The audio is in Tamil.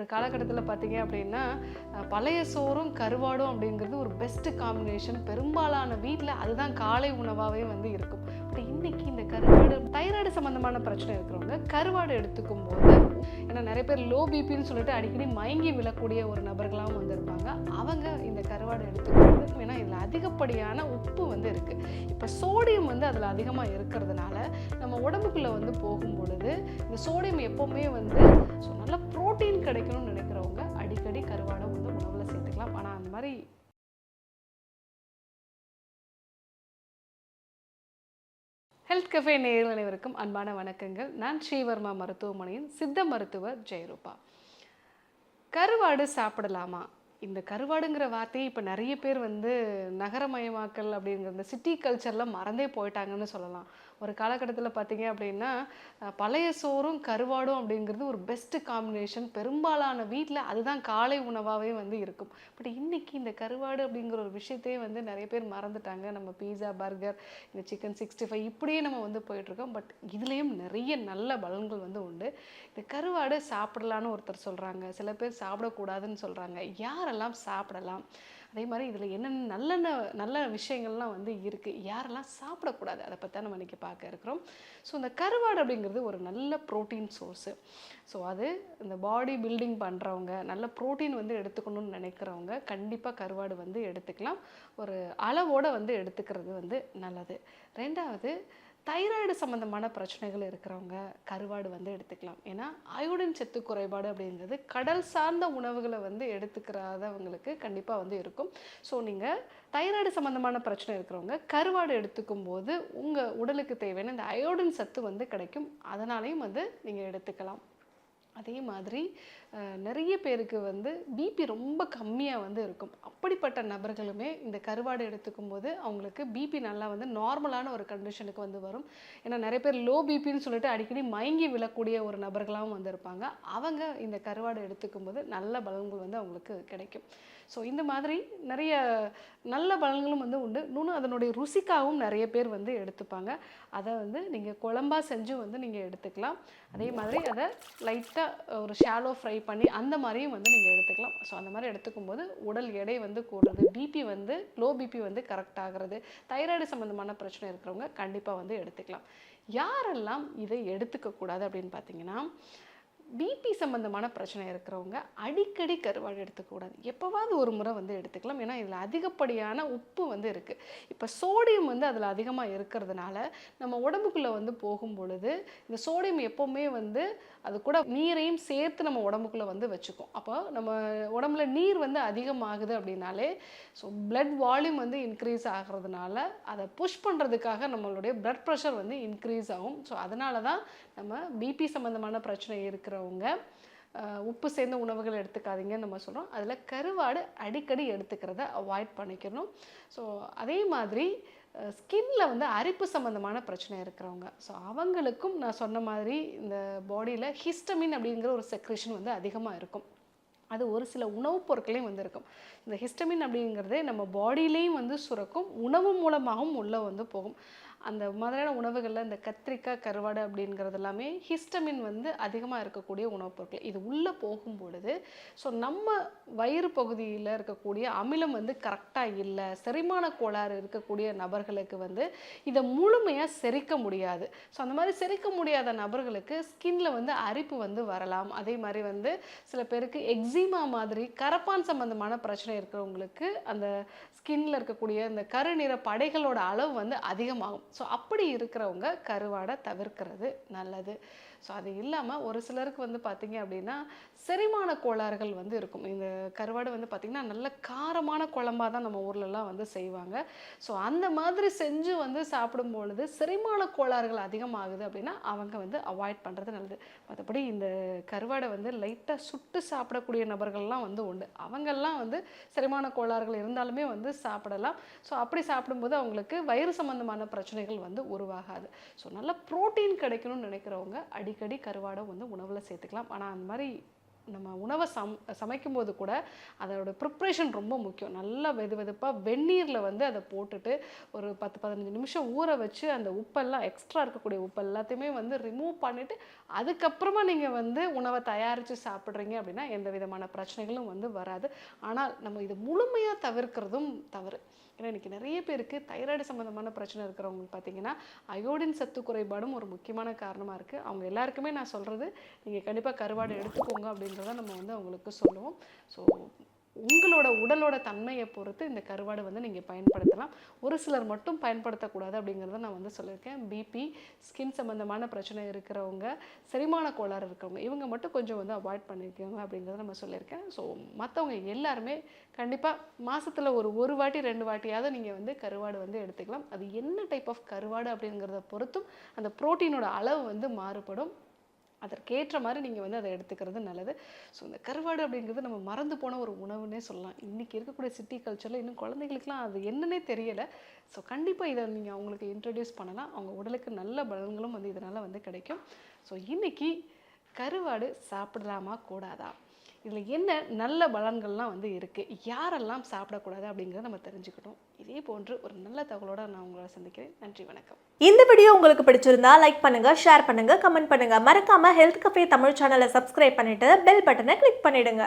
ஒரு காலகட்டத்தில் பார்த்தீங்க அப்படின்னா பழைய சோறும் கருவாடும் அப்படிங்கிறது ஒரு பெஸ்ட் காம்பினேஷன். பெரும்பாலான வீட்டில் அதுதான் காலை உணவாகவே வந்து இருக்கும். பட் இன்னைக்கு இந்த கருவாடு தைராய்டு சம்மந்தமான பிரச்சனை இருக்கிறவங்க கருவாடு எடுத்துக்கும் போது, ஏன்னா நிறைய பேர் லோ பிபின்னு சொல்லிட்டு அடிக்கடி மயங்கி விழக்கூடிய ஒரு நபர்களாகவும் வந்து இருப்பாங்க. அவங்க இந்த கருவாடு எடுத்துக்கும்போது, ஏன்னா இதில் அதிகப்படியான உப்பு வந்து இருக்குது. இப்போ சோடியம் வந்து அதில் அதிகமாக இருக்கிறதுனால நம்ம உடம்புக்குள்ளே வந்து போகும் பொழுது இந்த சோடியம் எப்போவுமே வந்து நல்ல ப்ரோட்டீன் கிடைக்கணும்னு நினைக்கிறவங்க அடிக்கடி கருவாடை வந்து உணவில் சேர்த்துக்கலாம். ஆனால் அந்த மாதிரி ஹெல்த் கஃபே நேயர்கள் அனைவருக்கும் அன்பான வணக்கங்கள். நான் ஸ்ரீவர்மா மருத்துவமனையின் சித்த மருத்துவர் ஜெயரூபா. கருவாடு சாப்பிடலாமா? இந்த கருவாடுங்கிற வார்த்தையை இப்போ நிறைய பேர் வந்து நகரமயமாக்கல் அப்படிங்கிற இந்த சிட்டி கல்ச்சரில் மறந்தே போயிட்டாங்கன்னு சொல்லலாம். ஒரு காலகட்டத்தில் பார்த்தீங்க அப்படின்னா பழைய சோறும் கருவாடும் அப்படிங்கிறது ஒரு பெஸ்ட் காம்பினேஷன். பெரும்பாலான வீட்டில் அதுதான் காலை உணவாகவே வந்து இருக்கும். பட் இன்றைக்கி இந்த கருவாடு அப்படிங்கிற ஒரு விஷயத்தையே வந்து நிறைய பேர் மறந்துட்டாங்க. நம்ம பீஸா, பர்கர், இந்த சிக்கன் 65 இப்படியே நம்ம வந்து போயிட்டுருக்கோம். பட் இதுலேயும் நிறைய நல்ல பலன்கள் வந்து உண்டு. இந்த கருவாடு சாப்பிடலான்னு ஒருத்தர் சொல்கிறாங்க, சில பேர் சாப்பிடக்கூடாதுன்னு சொல்கிறாங்க. யாரெல்லாம் சாப்பிடலாம், அதே மாதிரி இதில் என்னென்ன நல்ல விஷயங்கள்லாம் வந்து இருக்குது, யாரெல்லாம் சாப்பிடக்கூடாது, அதை பற்றி நம்ம இன்றைக்கி பார்க்க இருக்கிறோம். ஸோ இந்த கருவாடு அப்படிங்கிறது ஒரு நல்ல ப்ரோட்டீன் சோர்ஸு. ஸோ அது இந்த பாடி பில்டிங் பண்ணுறவங்க, நல்ல ப்ரோட்டீன் வந்து எடுத்துக்கணும்னு நினைக்கிறவங்க கண்டிப்பாக கருவாடு வந்து எடுத்துக்கலாம். ஒரு அளவோடு வந்து எடுத்துக்கிறது வந்து நல்லது. ரெண்டாவது, தைராய்டு சம்மந்தமான பிரச்சனைகள் இருக்கிறவங்க கருவாடு வந்து எடுத்துக்கலாம். ஏன்னா அயோடின் சத்து குறைபாடு அப்படிங்கிறது கடல் சார்ந்த உணவுகளை வந்து எடுத்துக்கிறாதவங்களுக்கு கண்டிப்பாக வந்து இருக்கும். ஸோ நீங்கள் தைராய்டு சம்மந்தமான பிரச்சனை இருக்கிறவங்க கருவாடு எடுத்துக்கும் போது உங்கள் உடலுக்கு தேவையான இந்த அயோடின் சத்து வந்து கிடைக்கும். அதனாலையும் வந்து நீங்கள் எடுத்துக்கலாம். அதே மாதிரி நிறைய பேருக்கு வந்து பிபி ரொம்ப கம்மியாக வந்து இருக்கும். அப்படிப்பட்ட நபர்களுமே இந்த கருவாடு எடுத்துக்கும் போது அவங்களுக்கு பிபி நல்லா வந்து நார்மலான ஒரு கண்டிஷனுக்கு வந்து வரும். ஏன்னா நிறைய பேர் லோ பிபின்னு சொல்லிட்டு அடிக்கடி மயங்கி விழக்கூடிய ஒரு நபர்களாகவும் வந்து இருப்பாங்க. அவங்க இந்த கருவாடு எடுத்துக்கும் போது நல்ல பலன்கள் வந்து அவங்களுக்கு கிடைக்கும். ஸோ இந்த மாதிரி நிறைய நல்ல பலன்களும் வந்து உண்டு. இன்னொன்று, அதனுடைய ருசிக்காகவும் நிறைய பேர் வந்து எடுத்துப்பாங்க. அதை வந்து நீங்கள் குழம்பா செஞ்சு வந்து நீங்கள் எடுத்துக்கலாம். அதே மாதிரி அதை லைட்டாக ஒரு ஷாலோ ஃப்ரை பண்ணி அந்த மாதிரியும் வந்து நீங்கள் எடுத்துக்கலாம். ஸோ அந்த மாதிரி எடுத்துக்கும் போது உடல் எடை வந்து கூடுறது, பிபி வந்து லோ பிபி வந்து கரெக்ட் ஆகிறது, தைராய்டு சம்மந்தமான பிரச்சனை இருக்கிறவங்க கண்டிப்பாக வந்து எடுத்துக்கலாம். யாரெல்லாம் இதை எடுத்துக்கக்கூடாது அப்படின்னு பார்த்தீங்கன்னா, பிபி சம்மந்தமான பிரச்சனை இருக்கிறவங்க அடிக்கடி கருவாடு எடுத்துக்கூடாது. எப்போவாவது ஒரு முறை வந்து எடுத்துக்கலாம். ஏன்னா இதில் அதிகப்படியான உப்பு வந்து இருக்குது. இப்போ சோடியம் வந்து அதில் அதிகமாக இருக்கிறதுனால நம்ம உடம்புக்குள்ளே வந்து போகும் பொழுது இந்த சோடியம் எப்போவுமே வந்து அது கூட நீரையும் சேர்த்து நம்ம உடம்புக்குள்ளே வந்து வச்சுக்கும். அப்போ நம்ம உடம்புல நீர் வந்து அதிகமாகுது அப்படின்னாலே ஸோ பிளட் வால்யூம் வந்து இன்க்ரீஸ் ஆகிறதுனால அதை புஷ் பண்ணுறதுக்காக நம்மளுடைய பிளட் ப்ரெஷர் வந்து இன்க்ரீஸ் ஆகும். ஸோ அதனால தான் நம்ம பிபி சம்மந்தமான பிரச்சனை இருக்கிறவங்க உப்பு சேர்ந்த உணவுகள் எடுத்துக்காதீங்கன்னு நம்ம சொல்கிறோம். அதில் கருவாடு அடிக்கடி எடுத்துக்கிறத அவாய்ட் பண்ணிக்கணும். ஸோ அதே மாதிரி ஸ்கின்ல வந்து அரிப்பு சம்மந்தமான பிரச்சனை இருக்கிறவங்க, ஸோ அவங்களுக்கும் நான் சொன்ன மாதிரி இந்த பாடியில் ஹிஸ்டமின் அப்படிங்கிற ஒரு செக்ரேஷன் வந்து அதிகமாக இருக்கும். அது ஒரு சில உணவுப் பொருட்களையும் வந்து இருக்கும். இந்த ஹிஸ்டமின் அப்படிங்கிறதே நம்ம பாடியிலையும் வந்து சுரக்கும், உணவு மூலமாகவும் உள்ளே வந்து போகும். அந்த மாதிரியான உணவுகளில் இந்த கத்திரிக்காய், கருவாடு அப்படிங்கிறது எல்லாமே ஹிஸ்டமின் வந்து அதிகமாக இருக்கக்கூடிய உணவுப் பொருட்கள். இது உள்ளே போகும் பொழுது ஸோ நம்ம வயிறு பகுதியில் இருக்கக்கூடிய அமிலம் வந்து கரெக்டாக இல்லை, செரிமான கோளாறு இருக்கக்கூடிய நபர்களுக்கு வந்து இதை முழுமையாக செரிக்க முடியாது. ஸோ அந்த மாதிரி செரிக்க முடியாத நபர்களுக்கு ஸ்கின்ல வந்து அரிப்பு வந்து வரலாம். அதே மாதிரி வந்து சில பேருக்கு எக்ஸிமா மாதிரி கரப்பான் சம்பந்தமான பிரச்சனை இருக்கிறவங்களுக்கு அந்த ஸ்கின்ல இருக்கக்கூடிய இந்த கருநிற படைகளோட அளவு வந்து அதிகமாகும். ஸோ அப்படி இருக்கிறவங்க கருவாடை தவிர்க்கிறது நல்லது. ஸோ அது இல்லாமல் ஒரு சிலருக்கு வந்து பார்த்திங்க அப்படின்னா செரிமான கோளாறுகள் வந்து இருக்கும். இந்த கருவாடு வந்து பார்த்திங்கன்னா நல்ல காரமான குழம்பாக தான் நம்ம ஊர்லலாம் வந்து செய்வாங்க. ஸோ அந்த மாதிரி செஞ்சு வந்து சாப்பிடும்பொழுது செரிமான கோளாறுகள் அதிகமாகுது அப்படின்னா அவங்க வந்து அவாய்ட் பண்ணுறது நல்லது. மற்றபடி இந்த கருவாடை வந்து லைட்டாக சுட்டு சாப்பிடக்கூடிய நபர்கள்லாம் வந்து உண்டு. அவங்கெல்லாம் வந்து செரிமான கோளாறுகள் இருந்தாலுமே வந்து சாப்பிடலாம். ஸோ அப்படி சாப்பிடும்போது அவங்களுக்கு வயிறு சம்பந்தமான பிரச்சனைகள் வந்து உருவாகாது. ஸோ நல்ல ப்ரோட்டீன் கிடைக்கணும்னு நினைக்கிறவங்க அடிக்கடி கருவாடை வந்து உணவில் சேர்த்துக்கலாம். ஆனால் அந்த மாதிரி நம்ம உணவை சமைக்கும்போது கூட அதோட ப்ரிப்ரேஷன் ரொம்ப முக்கியம். நல்லா வெதுப்பாக வெந்நீரில் வந்து அதை போட்டுட்டு ஒரு 10-15 நிமிஷம் ஊற வச்சு அந்த உப்பெல்லாம் எக்ஸ்ட்ரா இருக்கக்கூடிய உப்பு எல்லாத்தையுமே வந்து ரிமூவ் பண்ணிவிட்டு அதுக்கப்புறமா நீங்கள் வந்து உணவை தயாரித்து சாப்பிட்றீங்க அப்படின்னா எந்த விதமான பிரச்சனைகளும் வந்து வராது. ஆனால் நம்ம இது முழுமையாக தவிர்க்கிறதும் தவறு. ஏன்னா இன்றைக்கி நிறைய பேருக்கு தைராய்டு சம்மந்தமான பிரச்சனை இருக்கிறவங்களுக்கு பார்த்தீங்கன்னா அயோடின் சத்து குறைபாடும் ஒரு முக்கியமான காரணமாக இருக்குது. அவங்க எல்லாருக்குமே நான் சொல்கிறது, நீங்கள் கண்டிப்பாக கருவாடு எடுத்துக்கோங்க அப்படின்றத நம்ம வந்து அவங்களுக்கு சொல்லுவோம். ஸோ உங்களோட உடலோட தன்மையை பொறுத்து இந்த கருவாடு வந்து நீங்கள் பயன்படுத்தலாம். ஒரு சிலர் மட்டும் பயன்படுத்தக்கூடாது அப்படிங்கிறத நான் வந்து சொல்லியிருக்கேன். பிபி, ஸ்கின் சம்மந்தமான பிரச்சனை இருக்கிறவங்க, செரிமான கோளாறு இருக்கிறவங்க, இவங்க மட்டும் கொஞ்சம் வந்து அவாய்ட் பண்ணிக்கோங்க அப்படிங்கிறத நம்ம சொல்லியிருக்கேன். ஸோ மற்றவங்க எல்லாருமே கண்டிப்பாக மாதத்தில் ஒரு வாட்டி 2 வாட்டியாவது நீங்கள் வந்து கருவாடு வந்து எடுத்துக்கலாம். அது என்ன டைப் ஆஃப் கருவாடு அப்படிங்கிறத பொறுத்தும் அந்த புரோட்டீனோட அளவு வந்து மாறுபடும். அதற்கேற்ற மாதிரி நீங்கள் வந்து அதை எடுத்துக்கிறது நல்லது. ஸோ இந்த கருவாடு அப்படிங்கிறது நம்ம மறந்து போன ஒரு உணவுன்னே சொல்லலாம். இன்றைக்கி இருக்கக்கூடிய சிட்டி கல்ச்சரில் இன்னும் குழந்தைகளுக்குலாம் அது என்னன்னே தெரியலை. ஸோ கண்டிப்பாக இதை நீங்கள் அவங்களுக்கு இன்ட்ரடியூஸ் பண்ணலாம். அவங்க உடலுக்கு நல்ல பலன்களும் வந்து இதனால் வந்து கிடைக்கும். ஸோ இன்றைக்கி கருவாடு சாப்பிடலாமா கூடாதா, இதில் என்ன நல்ல பலன்கள்லாம் வந்து இருக்குது, யாரெல்லாம் சாப்பிடக்கூடாது அப்படிங்கிறத நம்ம தெரிஞ்சுக்கிட்டோம். இதே போன்று ஒரு நல்ல தகவலோடு நான் உங்களை சந்திக்கிறேன். நன்றி, வணக்கம். இந்த வீடியோ உங்களுக்கு பிடிச்சிருந்தா லைக் பண்ணுங்க, ஷேர் பண்ணுங்க, கமெண்ட் பண்ணுங்க. மறக்காம ஹெல்த் கஃபே தமிழ் சேனலை சப்ஸ்கிரைப் பண்ணிட்டு பெல் பட்டனை கிளிக் பண்ணிடுங்க.